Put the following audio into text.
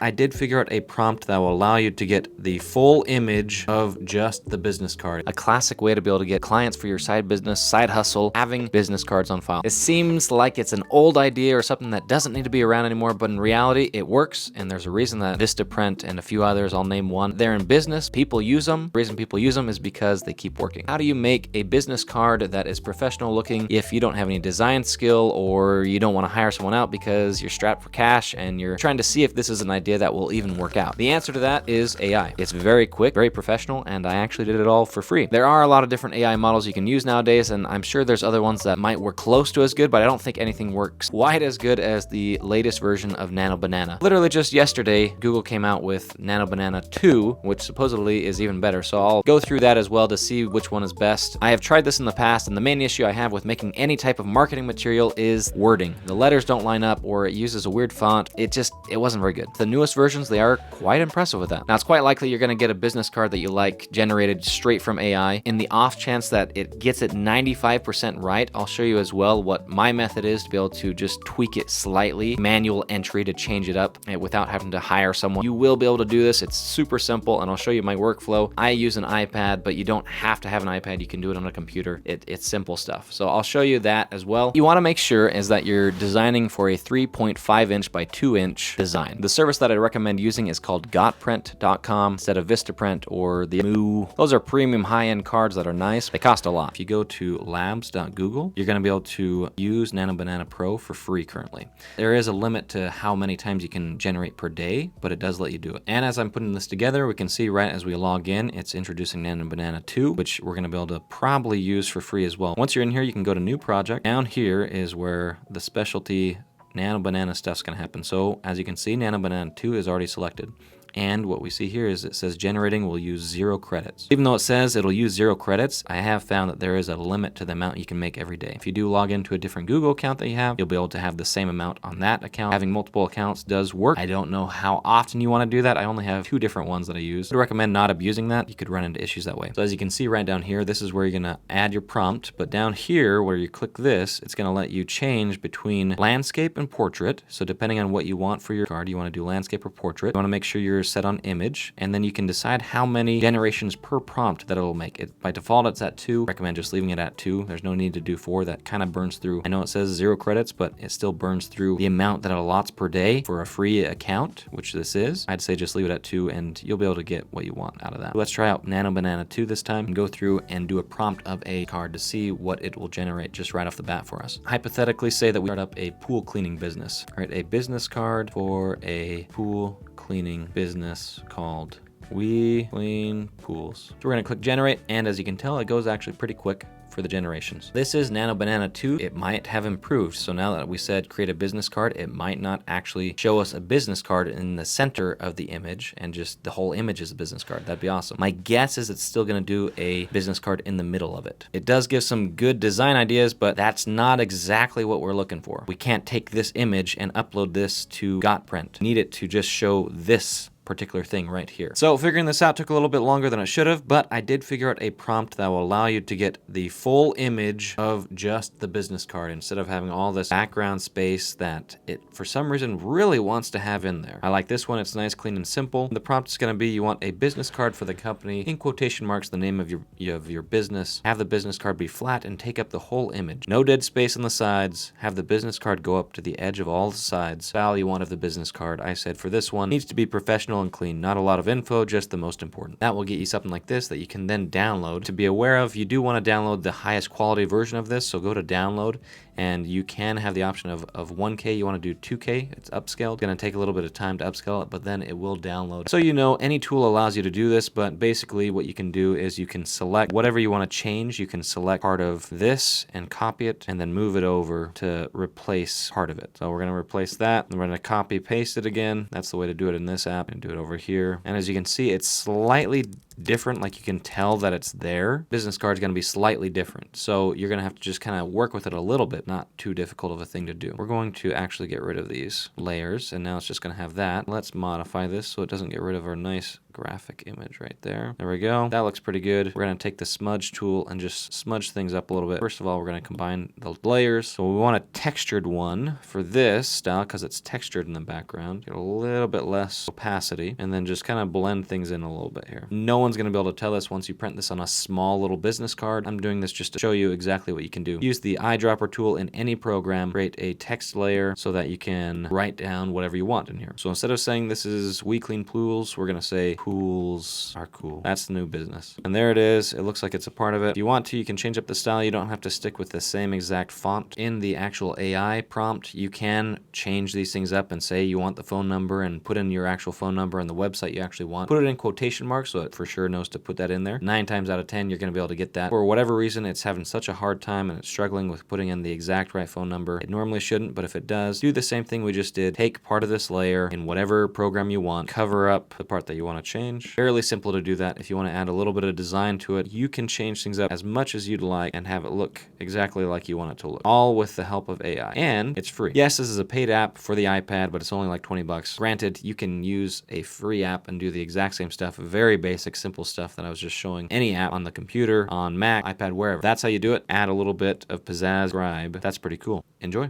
I did figure out a prompt that will allow you to get the full image of just the business card. A classic way to be able to get clients for your side business, side hustle, having business cards on file. It seems like it's an old idea or something that doesn't need to be around anymore, but in reality, it works, and there's a reason that Vistaprint and a few others, I'll name one, they're in business. People use them. The reason people use them is because they keep working. How do you make a business card that is professional looking if you don't have any design skill or you don't want to hire someone out because you're strapped for cash and you're trying to see if this is an idea that will even work out? The answer to that is AI. It's very quick, very professional, and I actually did it all for free. There are a lot of different AI models you can use nowadays, and I'm sure there's other ones that might work close to as good, but I don't think anything works quite as good as the latest version of Nano Banana. Literally just yesterday, Google came out with Nano Banana 2, which supposedly is even better, so I'll go through that as well to see which one is best. I have tried this in the past, and the main issue I have with making any type of marketing material is wording. The letters don't line up, or it uses a weird font. It wasn't very good. The newest versions, they are quite impressive with that. Now, it's quite likely you're going to get a business card that you like generated straight from AI. In the off chance that it gets it 95% right, I'll show you as well what my method is to be able to just tweak it slightly, manual entry to change it up without having to hire someone. You will be able to do this. It's super simple, and I'll show you my workflow. I use an iPad, but you don't have to have an iPad. You can do it on a computer. It's simple stuff. So I'll show you that as well. You want to make sure is that you're designing for a 3.5 inch by 2 inch design. The service that I recommend using is called gotprint.com instead of Vistaprint or the Moo. Those are premium high-end cards that are nice. They cost a lot. If you go to labs.google, you're going to be able to use Nano Banana Pro for free currently. There is a limit to how many times you can generate per day, but it does let you do it. And as I'm putting this together, we can see right as we log in, it's introducing Nano Banana 2, which we're going to be able to probably use for free as well. Once you're in here, you can go to New Project. Down here is where the specialty Nano Banana stuff's going to happen. So as you can see, Nano Banana 2 is already selected. And what we see here is it says generating will use 0 credits. Even though it says it'll use 0 credits, I have found that there is a limit to the amount you can make every day. If you do log into a different Google account that you have, you'll be able to have the same amount on that account. Having multiple accounts does work. I don't know how often you want to do that. I only have 2 different ones that I use. I would recommend not abusing that. You could run into issues that way. So as you can see right down here, this is where you're going to add your prompt. But down here where you click this, it's going to let you change between landscape and portrait. So depending on what you want for your card, you want to do landscape or portrait. You want to make sure you're set on image, and then you can decide how many generations per prompt that it'll make. By default, it's at 2. I recommend just leaving it at 2. There's no need to do 4. That kind of burns through. I know it says 0 credits, but it still burns through the amount that it allots per day for a free account, which this is. I'd say just leave it at 2, and you'll be able to get what you want out of that. Let's try out Nano Banana 2 this time and go through and do a prompt of a card to see what it will generate just right off the bat for us. Hypothetically, say that we start up a pool cleaning business. All right, a business card for a pool cleaning business called We Clean Pools. So we're going to click generate, and as you can tell, it goes actually pretty quick for the generations. This is Nano Banana 2. It might have improved. So now that we said create a business card, it might not actually show us a business card in the center of the image and just the whole image is a business card. That'd be awesome. My guess is it's still going to do a business card in the middle of it. It does give some good design ideas, but that's not exactly what we're looking for. We can't take this image and upload this to Gotprint. Need it to just show this particular thing right here. So figuring this out took a little bit longer than it should have, but I did figure out a prompt that will allow you to get the full image of just the business card instead of having all this background space that it for some reason really wants to have in there. I like this one. It's nice, clean, and simple. The prompt is going to be you want a business card for the company, in quotation marks the name of your business. Have the business card be flat and take up the whole image. No dead space on the sides. Have the business card go up to the edge of all the sides. Style you want of the business card. I said for this one, needs to be professional and clean. Not a lot of info, just the most important. That will get you something like this that you can then download. To be aware of, you do want to download the highest quality version of this, so go to download, and you can have the option of 1K. You want to do 2K. It's upscaled. It's going to take a little bit of time to upscale it, but then it will download. So you know, any tool allows you to do this, but basically what you can do is you can select whatever you want to change. You can select part of this and copy it, and then move it over to replace part of it. So we're going to replace that, and we're going to copy paste it again. That's the way to do it in this app, and do it over here. And as you can see, it's slightly different. Like you can tell that it's there. Business card is going to be slightly different. So you're going to have to just kind of work with it a little bit. not too difficult of a thing to do. We're going to actually get rid of these layers, and now it's just going to have that. Let's modify this so it doesn't get rid of our nice graphic image right there. There we go. That looks pretty good. We're going to take the smudge tool and just smudge things up a little bit. First of all, we're going to combine the layers. So we want a textured one for this style because it's textured in the background. Get a little bit less opacity and then just kind of blend things in a little bit here. No one's going to be able to tell this once you print this on a small little business card. I'm doing this just to show you exactly what you can do. Use the eyedropper tool in any program, create a text layer so that you can write down whatever you want in here. So instead of saying this is We Clean Pools, we're going to say pools are cool. That's the new business. And there it is. It looks like it's a part of it. If you want to, you can change up the style. You don't have to stick with the same exact font. In the actual AI prompt, you can change these things up and say you want the phone number and put in your actual phone number and the website you actually want. Put it in quotation marks so it for sure knows to put that in there. 9 times out of 10, you're going to be able to get that. For whatever reason, it's having such a hard time and it's struggling with putting in the exact right phone number. It normally shouldn't, but if it does, do the same thing we just did. Take part of this layer in whatever program you want, cover up the part that you want to change. Fairly simple to do that. If you want to add a little bit of design to it, you can change things up as much as you'd like and have it look exactly like you want it to look, all with the help of AI. And it's free. Yes, this is a paid app for the iPad, but it's only like 20 bucks. Granted, you can use a free app and do the exact same stuff, very basic, simple stuff that I was just showing. Any app on the computer, on Mac, iPad, wherever. That's how you do it. Add a little bit of pizzazz, scribe. That's pretty cool. Enjoy.